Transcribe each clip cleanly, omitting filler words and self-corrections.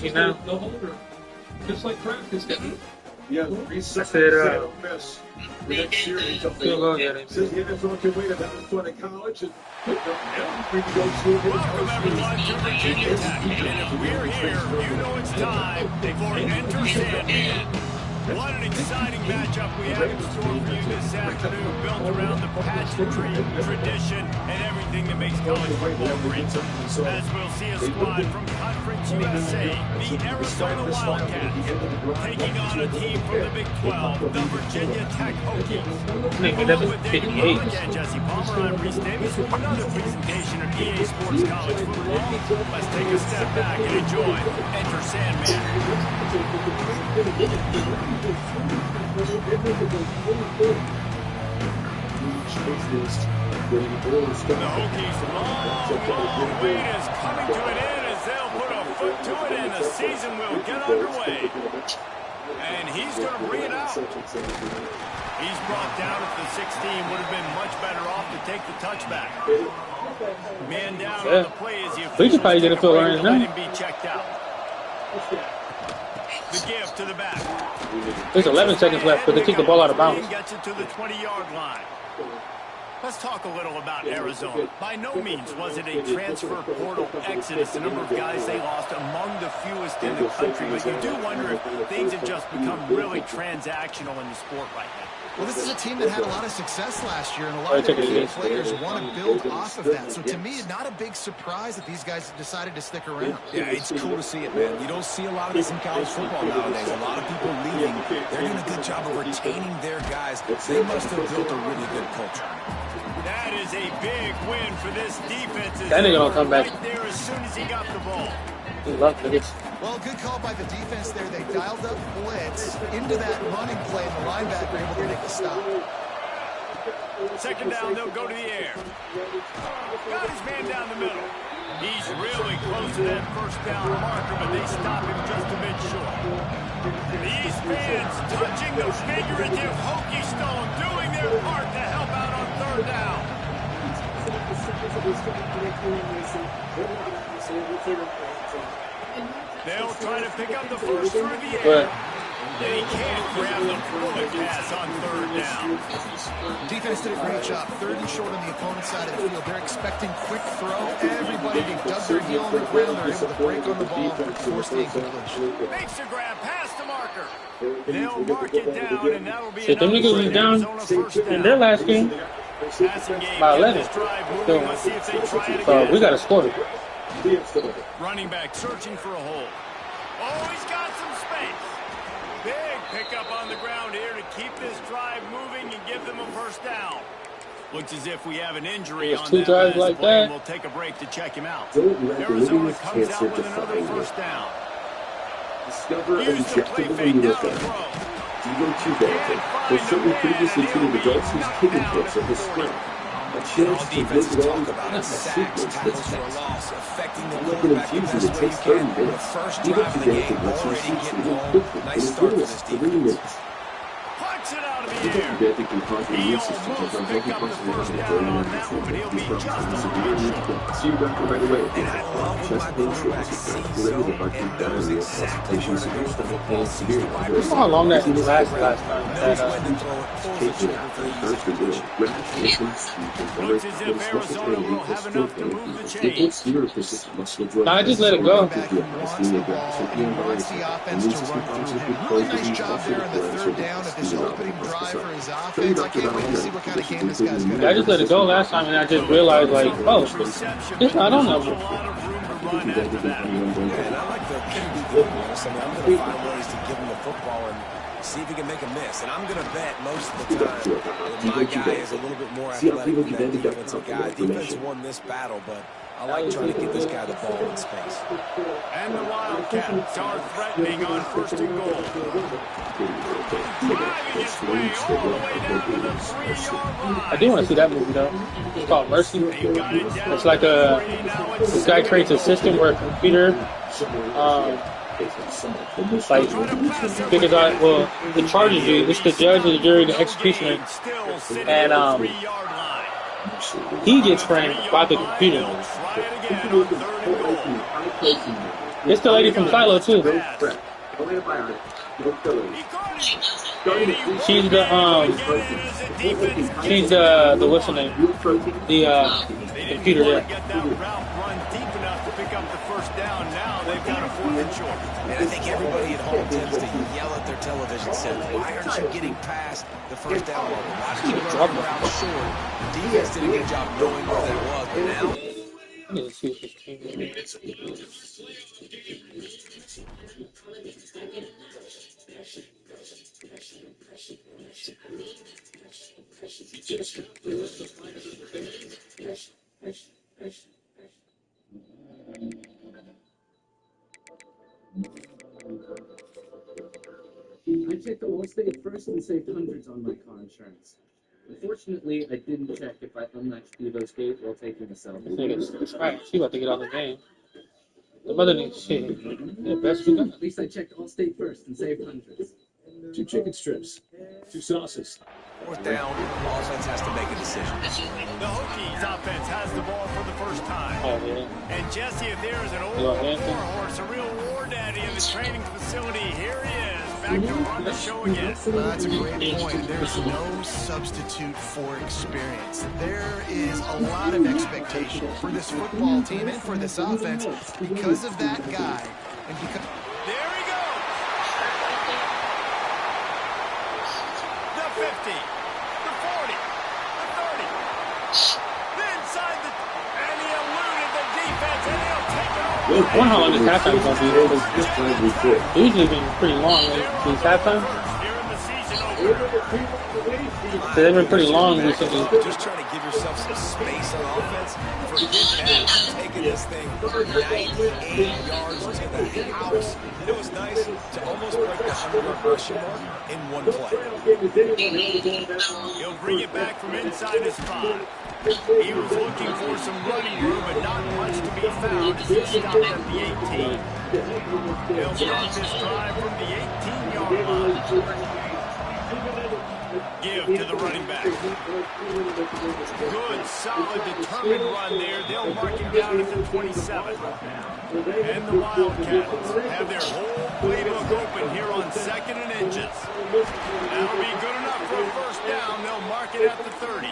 asking now. Just like practice. Yeah, I said, the next year, he field goal, yeah. says the NFL can wait about fun in college. And Welcome everyone to Virginia Tech, and if we're here, you know it's time for Enter Sandman. What an exciting matchup we have in store for you this afternoon, built around the pageantry, tradition, and everything that makes college football great. As we'll see a squad from Conference USA, the Arizona Wildcats, taking on a team from the Big 12, the Virginia Tech Hokies. Along with David Lodge and Jesse Palmer, I'm Reese Davis with another presentation of EA Sports College Football. Let's take a step back and enjoy Enter Sandman. The Hokies' long wait is coming to an end as they'll put a foot to it and the season will get underway. And he's going to bring it out. He's brought down at the 16. Would have been much better off to take the touchback. Man down on the play as he We could probably get a field goal let him be checked out. The give to the back. There's 11 seconds left, but they kick the ball out of bounds. Gets it to the 20-yard line. Let's talk a little about Arizona. By no means was it a transfer portal exodus. The number of guys they lost among the fewest in the country. But you do wonder if things have just become really transactional in the sport right now. Well, this is a team that had a lot of success last year, and a lot of their key players want to build off of that. So to me, it's not a big surprise that these guys decided to stick around. Yeah, it's cool to see it, man. You don't see a lot of this in college football nowadays. A lot of people leaving. They're doing a good job of retaining their guys. They must have built a really good culture. That is a big win for this defense. That nigga don't come back. Right there as soon as he got the ball. He loved this. Well, good call by the defense there. They dialed up blitz into that running play, and the linebacker able to make the stop. Second down, they'll go to the air. Got his man down the middle. He's really close to that first down marker, but they stop him just a bit short. These fans touching the figurative Hokie stone, doing their part to help out on third down. They'll try to pick up the first through the air. They can't grab the bullet pass on third down. Defense did a great job. Third and short on the opponent's side of the field. They're expecting quick throw. Everybody, they dug their heel on the ground. They're able to break on the ball and force the incompletion. Makes a grab past the marker. They'll mark it down, and that'll be Shit, them niggas was down in their last game by 11. So we got to score. Running back searching for a hole. Oh, he's got some space. Big pickup on the ground here to keep this drive moving and give them a first down. Looks as if we have an injury on two that drives like play, that. and we'll take a break to check him out. Arizona comes out with another first down. Discover and Use the inject play the fake leader down the effect. throw. DO2 benefit. There's certainly previously treated adults whose kicking clips are the sprint. A chance to build it all in a sequence that's fast. Like an infusion that takes 30 minutes. DO2 benefit lets you see treatment quickly in as little as 3 minutes. Punch it out of the DO2 air. benefit can cause the He immune system to almost run picked heavy up the parts of the first body down on and that one, but he'll be disrupt just a severe little bit need short. See your doctor right away. Chest pain, shortness of breath, irregular heartbeat, diarrhea, constipation, severe stomach pain, severe You know how long that lasted last time? Looks as if Arizona will have enough to move the chains. Nah, I just let it go. Wants the offense to run through him. Really nice job there on the third down of this opening drive for his offense. I can't wait to see what kind of game this guy's going to I just let it go last time, and I just realized, like, oh, it's not on A there. lot of room to run after that. And I like the QB good, Lewis. I mean, I'm going to find ways to give him the football and see if he can make a miss. And I'm going to bet most of the time that my guy is a little bit more athletic than that defensive guy. Defense won this battle, but I like trying to get this guy the ball in space. And the Wildcats are threatening on first and goal. Driving his way all the way down to the 3-yard line. I do want to see that movie, though. It's called Mercy. It's like this guy creates a system where a computer, like, figures out, well, it charges you. It's the judge, the jury, the executioner, and he gets framed by the computer. It's the lady from Silo too. She's the what's her name? The computer there. Get that route run deep enough to pick up the first down. Now they've got a 4th and short. And I think everybody at home tends to yell at their television set, why aren't you getting past the first down marker? Why did you run the route short? The defense did a good job knowing where that was, but now... Let's see what this team I checked Allstate first and saved hundreds on my car insurance. Unfortunately, I didn't check if I unlatched Devo's gate while taking a selfie. Right, she about to get out of the game. The mother needs shit. Yeah, best we got. At least I checked Allstate first and saved hundreds. 2 chicken strips, 2 sauces. 4th down, offense has to make a decision. The Hokies offense has the ball for the first time. Oh, yeah. And Jesse, if there is an old warhorse, a real war daddy in the training facility, here he is, back to run the show again. That's a great point. There's no substitute for experience. There is a lot of expectation for this football team and for this offense because of that guy. And because There he goes. The 50, the 40, the 30. Inside the, and he eluded the defense, and he'll take it over. One how long this halftime is going to be. It's usually been pretty long. These halftime. Here in the season opener. They've been pretty long recently. Just trying to give yourself some space on offense. Forget that. Taking this thing 98 yards to the house. It was nice to almost break the 100-yard rushing mark in one play. He'll bring it back from inside his 5. He was looking for some running room, but not much to be found as he stopped at the 18. He'll start this drive from the 18-yard line. Give to the running back. Good, solid, determined run there. They'll mark him down at the 27. And the Wildcats have their whole playbook open here on 2nd and inches. That'll be good enough for a first down. They'll mark it at the 30.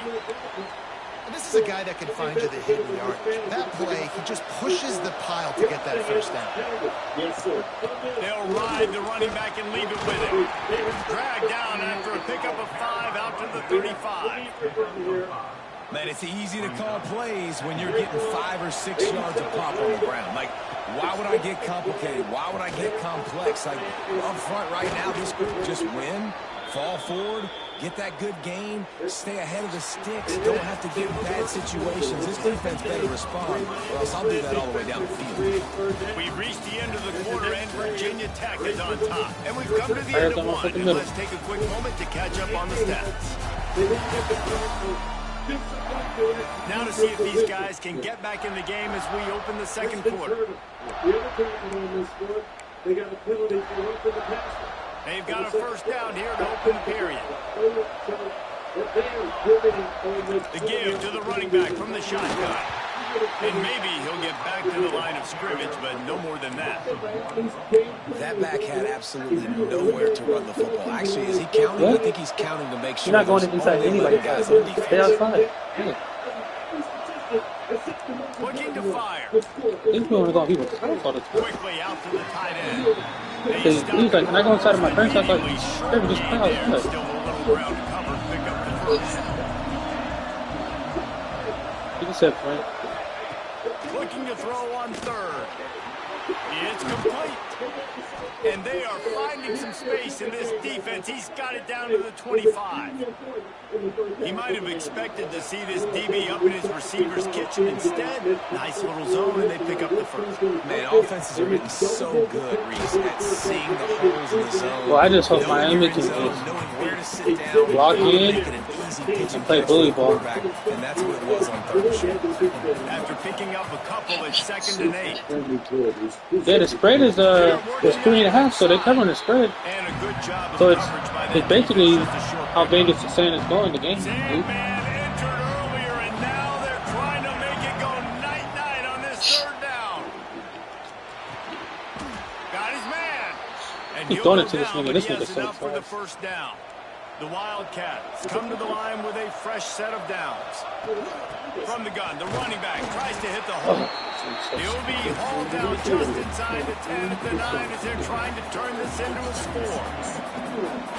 And this is a guy that can find you the hidden yard. That play, he just pushes the pile to get that first down. They'll ride the running back and leave it with him. Dragged down after a pickup of 5 out to the 35. Man, it's easy to call plays when you're getting 5 or 6 yards of pop on the ground. Like, why would I get complicated? Why would I get complex? Like, up front right now, this group just win, fall forward, get that good gain, stay ahead of the sticks, don't have to get in bad situations. This defense better respond, or else I'll do that all the way down the field. We've reached the end of the quarter, and Virginia Tech is on top. And we've come to the end of one. And let's take a quick moment to catch up on the stats. Now to see if these guys can get back in the game as we open the second quarter. They've got a first down here to open the period. The give to the running back from the shotgun. And maybe he'll get back to the line of scrimmage, but no more than that. That back had absolutely nowhere to run the football. Actually, is he counting? I think he's counting to make sure. You're not going inside anybody, guys. Stay outside. Yeah. Looking to fire. These people are going to be all the time. Quickly out to the tight end. He was like, can I go inside of my friends? I was like, they were just play outside. Still a little ground cover, pick up the first. He just said, Frank. Looking to throw on 3rd. It's complete. And they are finding some space in this defense. He's got it down to the 25. He might have expected to see this DB up in his receiver's kitchen. Instead, nice little zone, and they pick up the first. Man, offenses are getting so good, Reese, at seeing the holes in the zone. Well, I just hope Miami can just block in and play bully ball. And that's what it was on 3rd and short. After picking up a couple, it's 2nd and 8. Yeah, the spread is 3.5, so they're covering the spread. And a good job of So coverage by that it's basically defense. Just a short how Vegas is saying it's going the game. Sandman entered earlier, and now they're trying to make it go night-night on this 3rd down. And He's he'll throwing go it to this down, nigga. but This he nigga's has so enough for the fast. first down. The Wildcats come to the line with a fresh set of downs. From the gun, the running back tries to hit the hole. He'll be hauled down just inside the 10 at the 9 as they're trying to turn this into a score.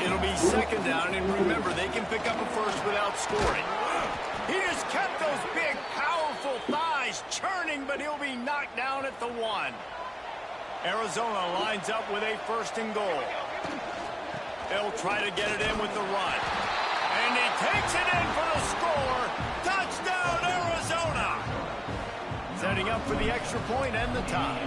It'll be second down, and remember, they can pick up a first without scoring. He just kept those big, powerful thighs churning, but he'll be knocked down at the 1. Arizona lines up with a first and goal. They'll try to get it in with the run. And he takes it in for the score. Touchdown, Arizona! Setting up for the extra point and the tie.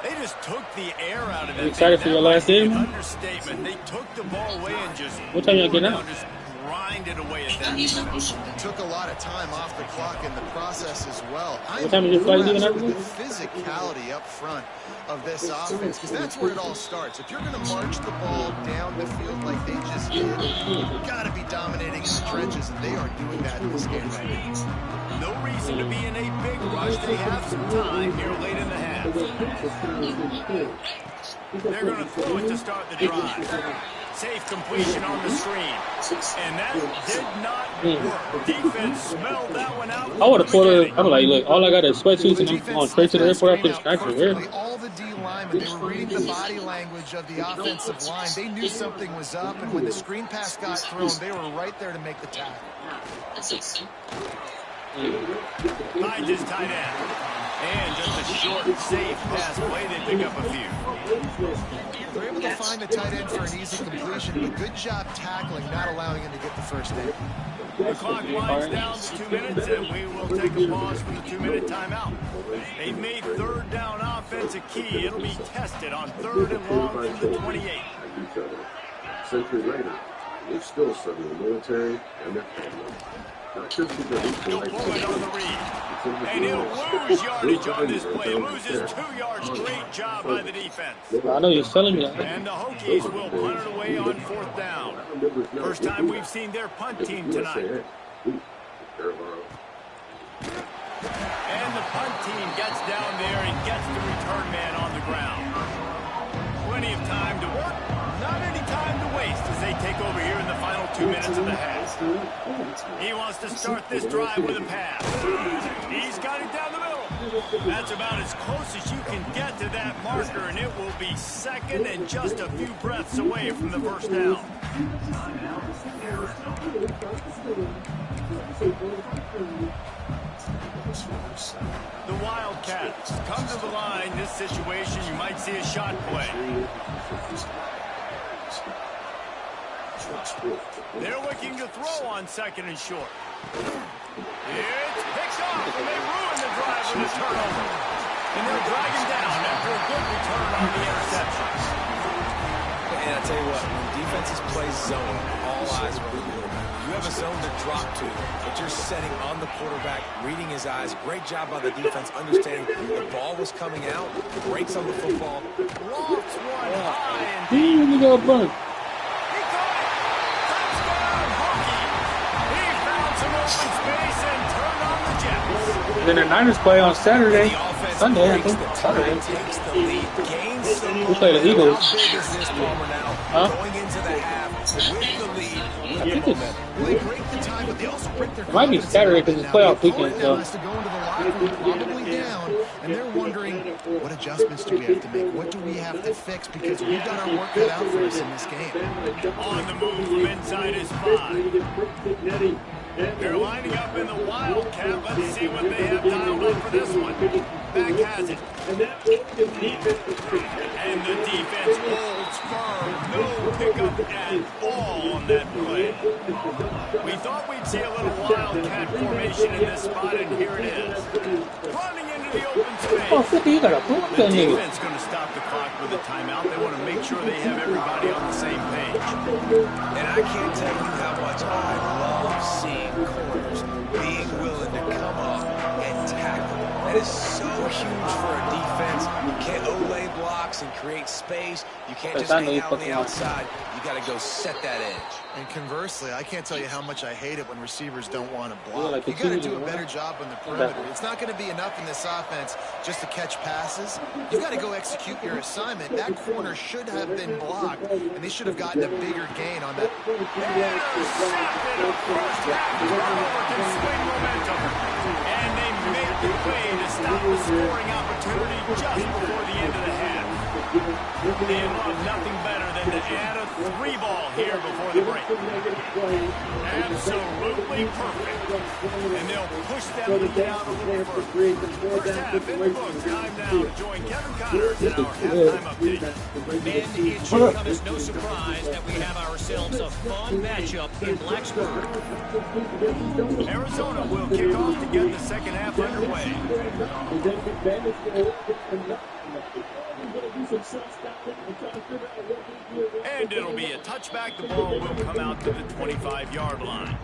They just took the air out of that. You excited for your last game? Understatement. They took the ball away and just What time y'all getting out? just grinded away at that. Took a lot of time off the clock in the process as well. What time is your flight leaving impressed after with this? the physicality up front of this offense, because that's where it all starts. If you're going to march the ball down the field like they just did, you've got to be dominating in the trenches, and they are doing that in this game right now. No reason to be in a big rush. They have some time here late in the half. They're going to throw it to start the drive. Safe completion on the screen. And that did not work. Defense smelled that one out. I would have pulled her. I'm like, look, all I got is sweatsuits, and I'm going straight to the airport after this practice. Where? All the D linemen, they were reading the body language of the offensive line. They knew something was up, and when the screen pass got thrown, they were right there to make the tackle. Finds his tight end. And just a short, safe pass play. They pick up a few. They're able to find the tight end for an easy completion, but good job tackling, not allowing him to get the first down. The clock winds down to 2 minutes, and we will take a pause for the 2-minute timeout. They've made third down offense a key. It'll be tested on 3rd and long from the 28. Century later, they're still serving the military and their family. He'll pull it on the read. And he'll lose yardage on this play. Loses 2 yards. Great job by the defense. I know you're telling me. And the Hokies will punt it away on 4th down. First time we've seen their punt team tonight. And the punt team gets down there and gets the return man on the ground. Plenty of time to work. Not any time to waste as they take over here in the final 2 minutes of the half. He wants to start this drive with a pass. He's got it down the middle. That's about as close as you can get to that marker, and it will be second and just a few breaths away from the first down. The Wildcats come to the line. This situation, you might see a shot play. They're looking to throw on 2nd and short. It's picked off, and they ruin the drive with a turnover. And they'll drag him down after a good return on the interception. And I tell you what, when defenses play zone, all eyes are on you. You have a zone to drop to, but you're setting on the quarterback, reading his eyes. Great job by the defense, understanding the ball was coming out, breaks on the football, lofts one high, and You go burn. he caught it. Touchdown, Hokie. He found some open space and turned on the Jets. And then the Niners play on Saturday. the offense Sunday, I breaks think. the tie, Saturday. takes the lead, gains some We play the momentum. Eagles. How big is this, Palmer, now? Huh? Going into the half with the lead. I think it's, Well, they break the tie, but they also break their it might be confidence Saturday a little because it's bit now. playoff The opponent weekend. now So has to go into the locker room probably down, and they're wondering, what adjustments do we have to make? What do we have to fix? Because we've got our work cut out for us in this game. On the move from inside his 5. They're lining up in the Wildcat. Let's see what they have dialed up for this one. Back has it. And the defense holds firm. No pickup at all on that play. We thought we'd see a little Wildcat formation in this spot, and here it is. Running into the open space. oh, 50, you gotta pull up The that nigga. defense going to stop the clock with a timeout. They want to make sure they have everybody on the same page. And I can't tell you how much I love seeing corners being willing to come up and tackle. And That is so huge for a defense. You can't Olay blocks and create space. You can't just hang out on the outside. You got to go set that edge. And conversely, I can't tell you how much I hate it when receivers don't want to block. You got to do a better job on the perimeter. It's not going to be enough in this offense just to catch passes. You got to go execute your assignment. That corner should have been blocked, and they should have gotten a bigger gain on that. Intercepted. A first half turnover can swing momentum. And they make the play to stop the scoring opportunity just before the end of the half. They love nothing better than to add a 3-ball here before the break. Absolutely perfect. And they'll push them to get out a little further. First half in the books. Time now to join Kevin Connors in our halftime update. Men, it should come as no surprise that we have ourselves a fun matchup in Blacksburg. Arizona will kick off to get the second half underway. And it'll be a touchback. The ball will come out to the 25-yard line.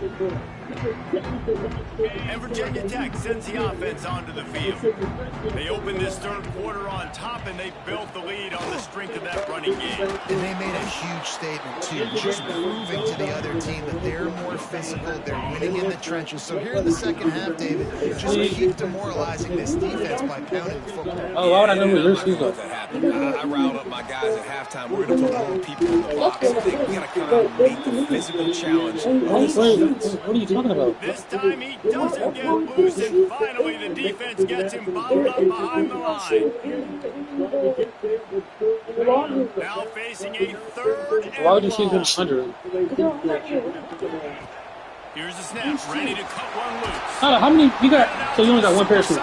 And Virginia Tech sends the offense onto the field. They open this third quarter on top, and they built the lead on the strength of that running game. And they made a huge statement, too, just proving to the other team that they're more physical, they're winning in the trenches. So here in the second half, David, just keep demoralizing this defense by pounding the football. Oh, why would I know who this is? I riled up my guys at halftime. We're going to put more people in the box. I think we got to come out and meet the physical challenge. What are you talking about? This time he doesn't get loose, and finally the defense gets him bottled up behind the line. Now facing a third and Why would you choose him under? Here's the snap, ready to cut one loose. How many you got? So you only got one pair of shoes.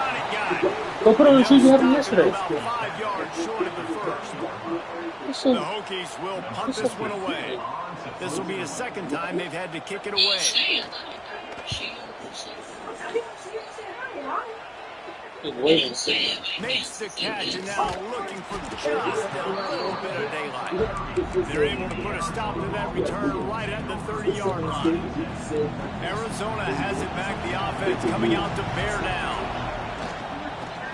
Go put on the shoes you had yesterday. About 5 yards short of the first. The Hokies will punt this one away. This will be the second time they've had to kick it away. Makes the catch and now looking for just a little bit of daylight. They're able to put a stop to that return right at the 30-yard line. Arizona has it back. The offense coming out to bear down.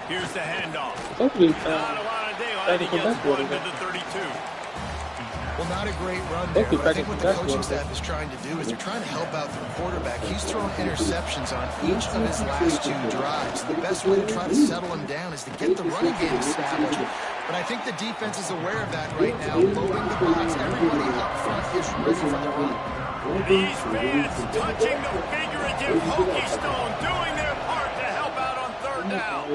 Here's the handoff. Not a lot of daylight. He gets one to the 32. Well, not a great run there, but I think what the coaching staff is trying to do is they're trying to help out their quarterback. He's thrown interceptions on each of his last 2 drives. The best way to try to settle him down is to get the running game established. But I think the defense is aware of that right now, loading the box. Everybody up front is ready for the run. These fans touching the figurative Hokie stone, doing their part to help out on third down.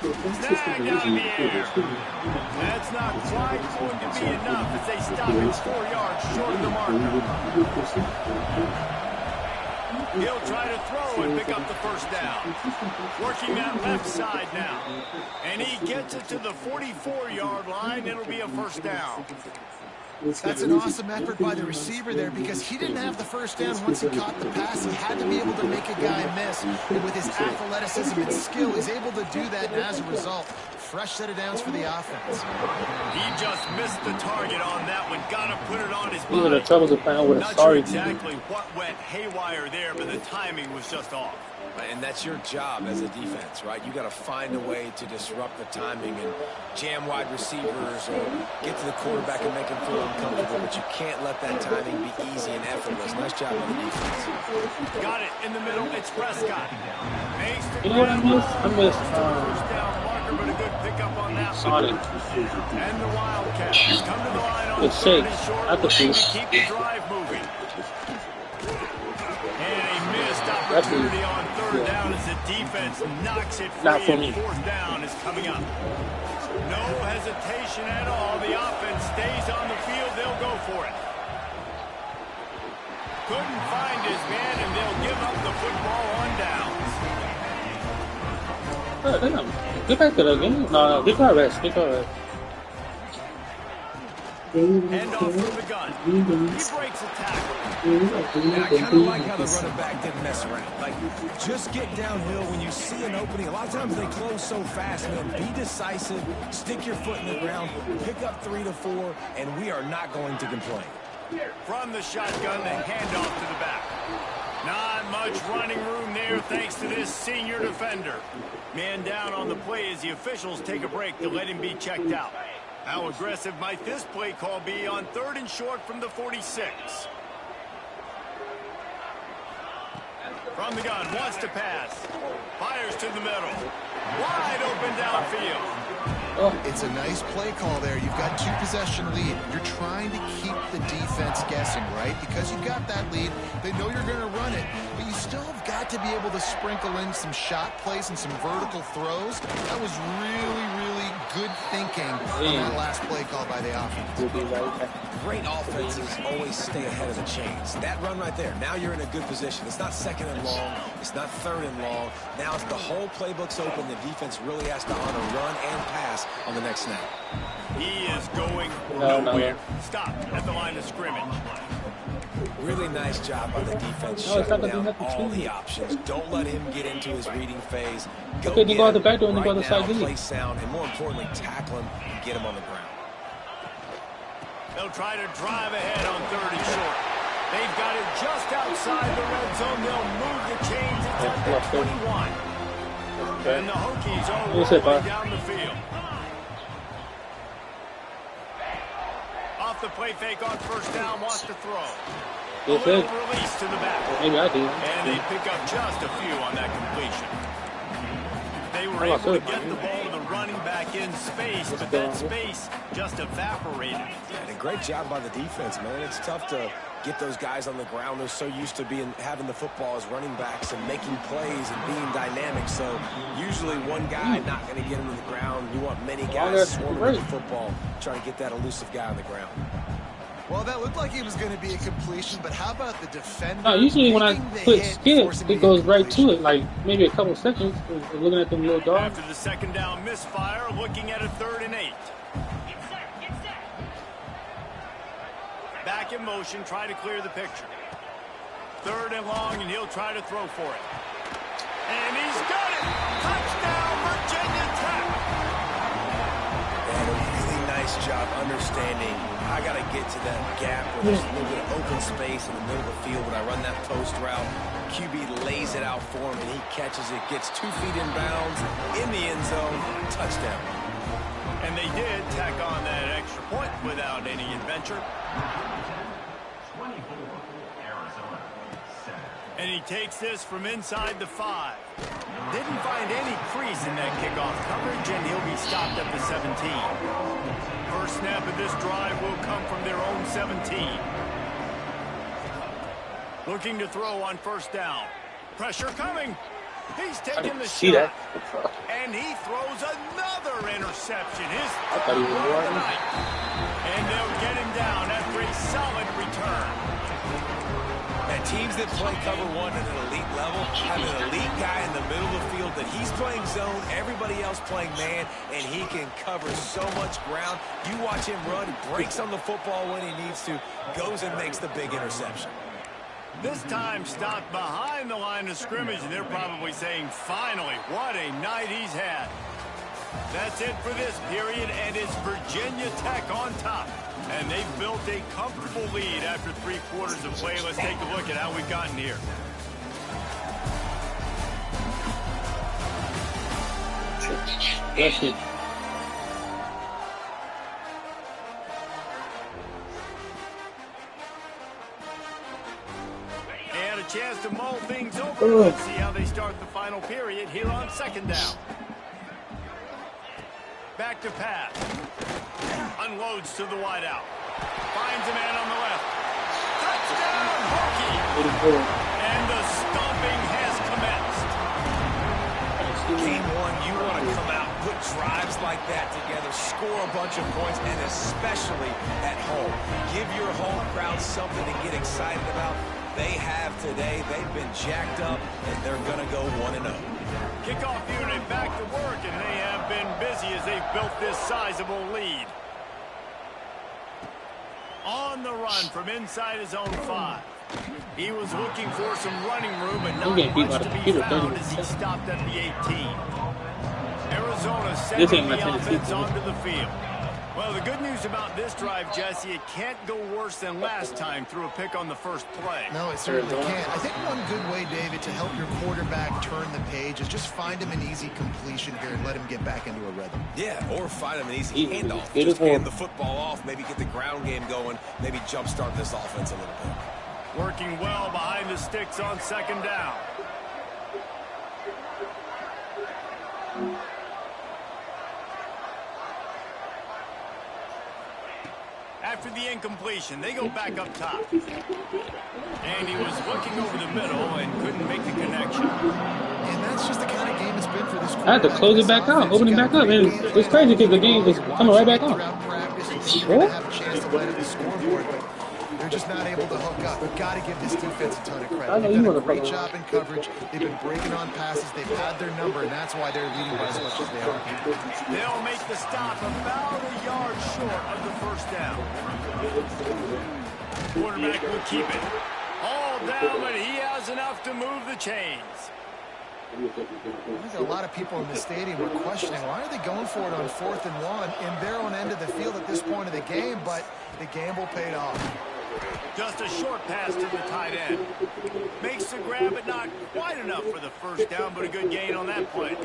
Snagged out of the air. That's not quite going to be enough as they stop him 4 yards short of the marker. He'll try to throw and pick up the first down. Working that left side now. And he gets it to the 44-yard line. It'll be a first down. That's an awesome effort by the receiver there because he didn't have the first down once he caught the pass. He had to be able to make a guy miss. And with his athleticism and skill, he's able to do that. And as a result, fresh set of downs for the offense. He just missed the target on that one. Got to put it on his body. Even the troubles of playing with a sorry team. Not sure exactly what went haywire there, but the timing was just off. And that's your job as a defense, right? You got to find a way to disrupt the timing and jam wide receivers or get to the quarterback and make him feel uncomfortable. But you can't let that timing be easy and effortless. Nice job on the defense. Got it in the middle. It's Prescott. Makes the You know what I miss? I miss first down marker, but a good pickup on that Sonic. And the Wildcats come to the line on It shakes short, at the looking to piece. keep the drive moving. And a missed opportunity on third down as the defense knocks it free. Not for me. Fourth down is coming up. No hesitation at all. The offense stays on the field. They'll go for it. Couldn't find his man, and they'll give up the football on downs. Damn. Get back to the game. No, get to rest. Get to rest. Hand off from the gun. He breaks a tackle. And I kind of like how the running back didn't mess around. Like, just get downhill when you see an opening. A lot of times they close so fast, man. Be decisive, stick your foot in the ground, pick up 3 to 4, and we are not going to complain. From the shotgun, the handoff to the back. Not much running room there thanks to this senior defender. Man down on the play as the officials take a break to let him be checked out. How aggressive might this play call be on 3rd and short from the 46? From the gun, wants to pass. Fires to the middle. Wide open downfield. It's a nice play call there. You've got 2-possession lead. You're trying to keep the defense guessing, right? Because you've got that lead, they know you're going to run it, but you still have got to be able to sprinkle in some shot plays and some vertical throws. That was really, really good thinking on that last play call by the offense. Great offenses always stay ahead of the chains. That run right there, now you're in a good position. It's not 2nd and long. It's not 3rd and long. Now it's the whole playbook's open. The defense really has to honor run and pass on the next snap. He is going nowhere. Stop at the line of scrimmage. Really nice job by the defense shutting down all the options. Don't let him get into his reading phase. Go get him right now, play sound, and more importantly, tackle him and get him on the ground. They'll try to drive ahead on 3rd and short. They've got it just outside the red zone. They'll move the chains. It's at the 21. And the Hokies are rolling down the field. Off the play fake on 1st down, wants to throw. A little release to the back. Maybe I do. And they pick up just a few on that completion. They were able to get the ball to the running back in space, but that space just evaporated. And a great job by the defense, man. It's tough to get those guys on the ground. They're so used to having the football as running backs and making plays and being dynamic. So usually one guy not going to get him to the ground. You want many guys swarming with the football, trying to get that elusive guy on the ground. Well, that looked like it was going to be a completion, but how about the defender? No, usually when I click skip, it goes right to it, like maybe a couple seconds. Looking at them little dogs. After the 2nd down misfire, looking at a 3rd and 8. Back in motion, try to clear the picture. 3rd and long, and he'll try to throw for it. And he's got it! Touchdown, Virginia Tech! And a really nice job understanding I got to get to that gap where there's a little bit of open space in the middle of the field. When I run that post route, QB lays it out for him, and he catches it, gets 2 feet in bounds, in the end zone, touchdown. And they did tack on that extra point without any adventure. And he takes this from inside the 5. Didn't find any crease in that kickoff coverage, and he'll be stopped at the 17. First snap of this drive will come from their own 17. Looking to throw on 1st down. Pressure coming. He's taking the shot. And he throws another interception. His third of the night. And they'll get him down after a solid return. And teams that play cover 1 at an elite level have an elite guy in the middle of the field that he's playing zone, everybody else playing man, and he can cover so much ground. You watch him run, breaks on the football when he needs to, goes and makes the big interception. This time stopped behind the line of scrimmage, and they're probably saying, finally, what a night he's had. That's it for this period, and it's Virginia Tech on top. And they've built a comfortable lead after 3 quarters of play. Let's take a look at how we've gotten here. That's it. And a chance to mull things over. Let's see how they start the final period here on 2nd down. Back to pass. Unloads to the wideout. Finds a man on the left. Touchdown, Hokie! And the stomping has commenced. Game 1, you want to come out, put drives like that together, score a bunch of points, and especially at home. Give your home crowd something to get excited about. They have today. They've been jacked up, and they're going to go 1-0. Kickoff unit back to work, and they have been busy as they've built this sizable lead. On the run from inside his own 5. He was looking for some running room, but not much to be found as he stopped at the 18. Arizona sending the offense onto the field. Well, the good news about this drive, Jesse, it can't go worse than last time through a pick on the first play. No, it certainly can't. I think one good way, David, to help your quarterback turn the page is just find him an easy completion here and let him get back into a rhythm. Yeah, or find him an easy handoff. Just hand the football off, maybe get the ground game going, maybe jumpstart this offense a little bit. Working well behind the sticks on second down. After the incompletion, they go back up top. And he was looking over the middle and couldn't make the connection. And that's just the kind of game it's been for this. I had to close it back up, open it back up, and it's crazy because the game is coming right back on. They're just not able to hook up. We've got to give this defense a ton of credit. I know They've you done a want to great job in coverage. They've been breaking on passes. They've had their number, and that's why they're leading by as much as they are. They'll make the stop about a yard short of the first down. Quarterback will keep it. All down, but he has enough to move the chains. I think a lot of people in the stadium were questioning, why are they going for it on 4th and 1 in their own end of the field at this point of the game, but the gamble paid off. Just a short pass to the tight end. Makes the grab, but not quite enough for the first down, but a good gain on that play.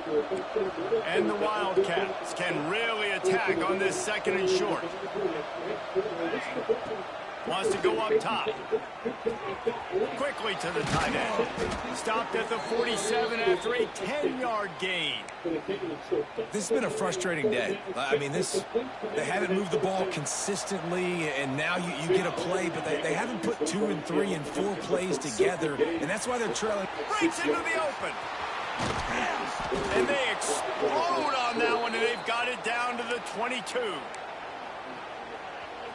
And the Wildcats can really attack on this second and short. Wants to go up top. Quickly to the tight end. Stopped at the 47 after a 10-yard gain. This has been a frustrating day. I mean, they haven't moved the ball consistently, and now you get a play, but they haven't put 2 and 3 and 4 plays together, and that's why they're trailing. Breaks into the open. And they explode on that one, and they've got it down to the 22.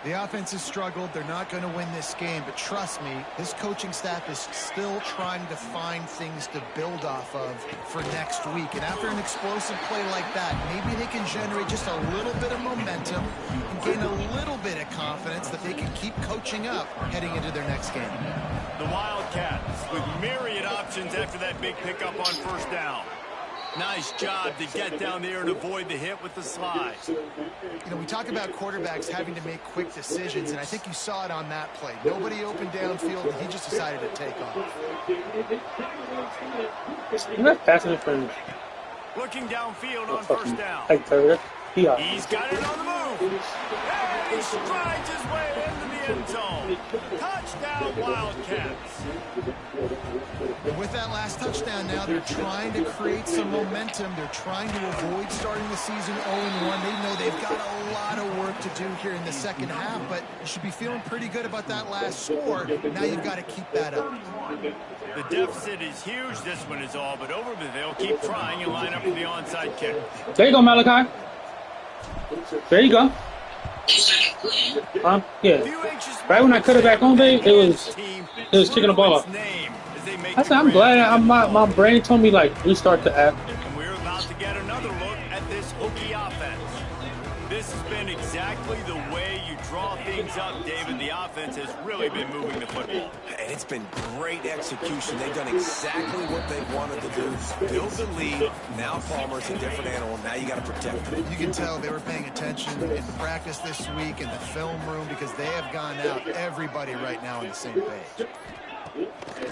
The offense has struggled. They're not going to win this game, but trust me, this coaching staff is still trying to find things to build off of for next week. And after an explosive play like that, maybe they can generate just a little bit of momentum and gain a little bit of confidence that they can keep coaching up heading into their next game. The Wildcats with myriad options after that big pickup on first down. Nice job to get down there and avoid the hit with the slide. You know, we talk about quarterbacks having to make quick decisions, and I think you saw it on that play. Nobody opened downfield, and he just decided to take off. That's passing for Looking downfield on first down. He's got it on the move. And he strides his way into the end zone. Touchdown, Wildcats. And with that last touchdown now, they're trying to create some momentum. They're trying to avoid starting the season 0-1. They know they've got a lot of work to do here in the second half, but you should be feeling pretty good about that last score. Now you've got to keep that up. The deficit is huge. This one is all but over, but they'll keep trying and line up for the onside kick. There you go, Malachi. There you go. Yeah. Right when I cut it back on, babe, it was kicking the ball up. I said, I'm glad my brain told me, like, restart the app. And we're about to get another look at this Hokie offense. This has been exactly the way you draw things up, David. The offense has really been moving the football. And it's been great execution. They've done exactly what they wanted to do. Build the lead. Now Palmer's a different animal. Now you got to protect him. You can tell they were paying attention in practice this week in the film room because they have gone out, everybody right now on the same page.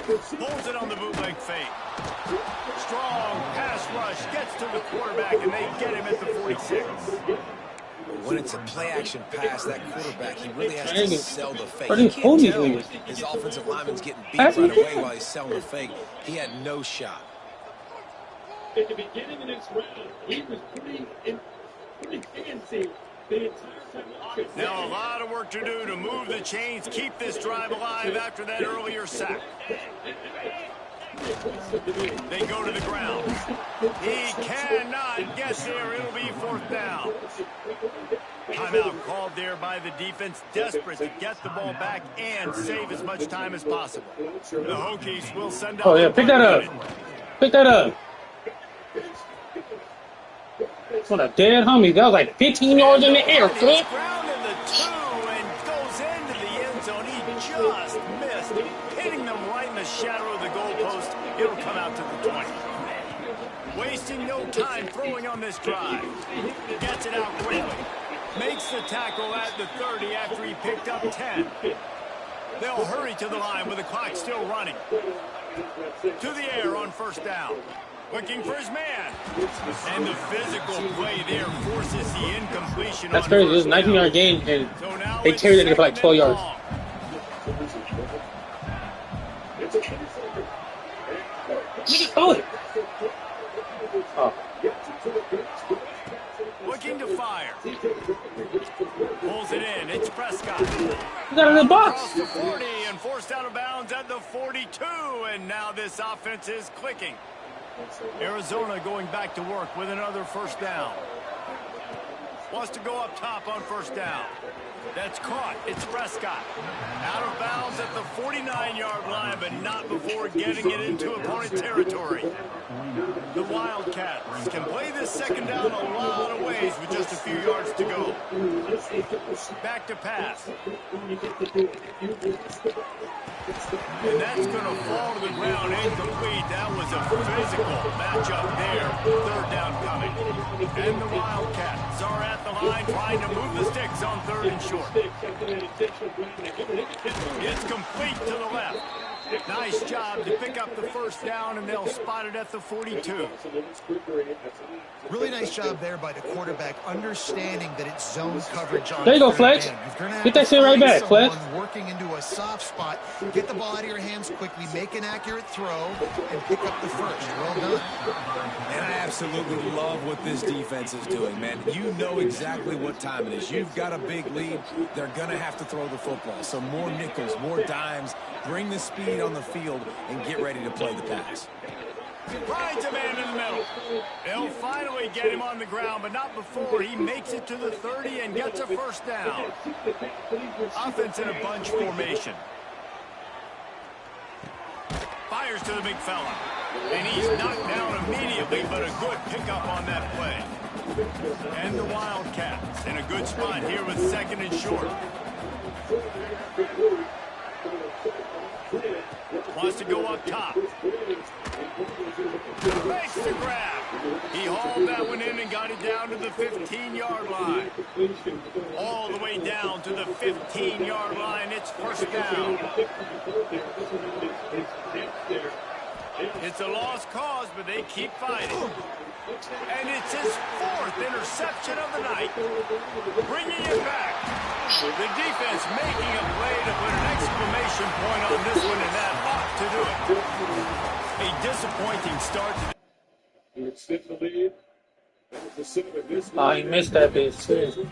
Pulls it on the bootleg fake. Strong pass rush. Gets to the quarterback, and they get him at the 46. When it's a play-action pass, that quarterback, he really has to sell the fake. You can't tell his offensive lineman's getting beat right away while he's selling the fake. He had no shot. At the beginning of this round, he was pretty fancy the entire time. Now a lot of work to do to move the chains, keep this drive alive after that earlier sack. They go to the ground. He cannot get there. It'll be fourth down. Timeout called there by the defense, desperate to get the ball back and save as much time as possible. The Hokies will send out. Oh, yeah, pick that up. Pick that up. That's what a dead homie. That was like 15 yards in the air, flip. Grounded the 2 and goes into the end zone. He just missed, hitting them right in the shadow of the goalpost. It'll come out to the 20. Wasting no time throwing on this drive. Gets it out quickly. Makes the tackle at the 30 after he picked up 10. They'll hurry to the line with the clock still running. To the air on first down. Looking for his man. And the physical play there forces the incompletion. That's crazy. It was a 19-yard gain, and they carried it for like 12 yards. Throw it. Oh. Looking to fire. Pulls it in. It's Prescott. You got it in the box. Across the 40 and forced out of bounds at the 42. And now this offense is clicking. Arizona going back to work with another first down. Wants to go up top on first down. That's caught. It's Prescott. Out of bounds at the 49-yard line, but not before getting it into opponent territory. The Wildcats can play this second down a lot of ways with just a few yards to go. Back to pass. And that's going to fall to the ground incomplete. That was a physical matchup there. Third down coming. And the Wildcats are at the line trying to move the sticks on third and short. It's complete to the left. Nice job to pick up the first down, and they'll spot it at the 42. Really nice job there by the quarterback, understanding that it's zone coverage on there you go, Flex. Get that shit right back, Flex. Working into a soft spot, get the ball out of your hands quickly, make an accurate throw, and pick up the first. Well done. And I absolutely love what this defense is doing, man. You know exactly what time it is. You've got a big lead. They're going to have to throw the football. So more nickels, more dimes, bring the speed on the field, and get ready to play the pass. Finds a man in the middle. They'll finally get him on the ground, but not before he makes it to the 30 and gets a first down. Offense in a bunch formation. Fires to the big fella. And he's knocked down immediately, but a good pickup on that play. And the Wildcats in a good spot here with second and short. Wants to go up top. Makes the grab. He hauled that one in and got it down to the 15-yard line. All the way down to the 15-yard line. It's first down. It's a lost cause, but they keep fighting. And it's his fourth interception of the night. Bringing it back. The defense making a play to put an exclamation point on this one, and that ought to do it. A disappointing start. Oh, he missed that bit too.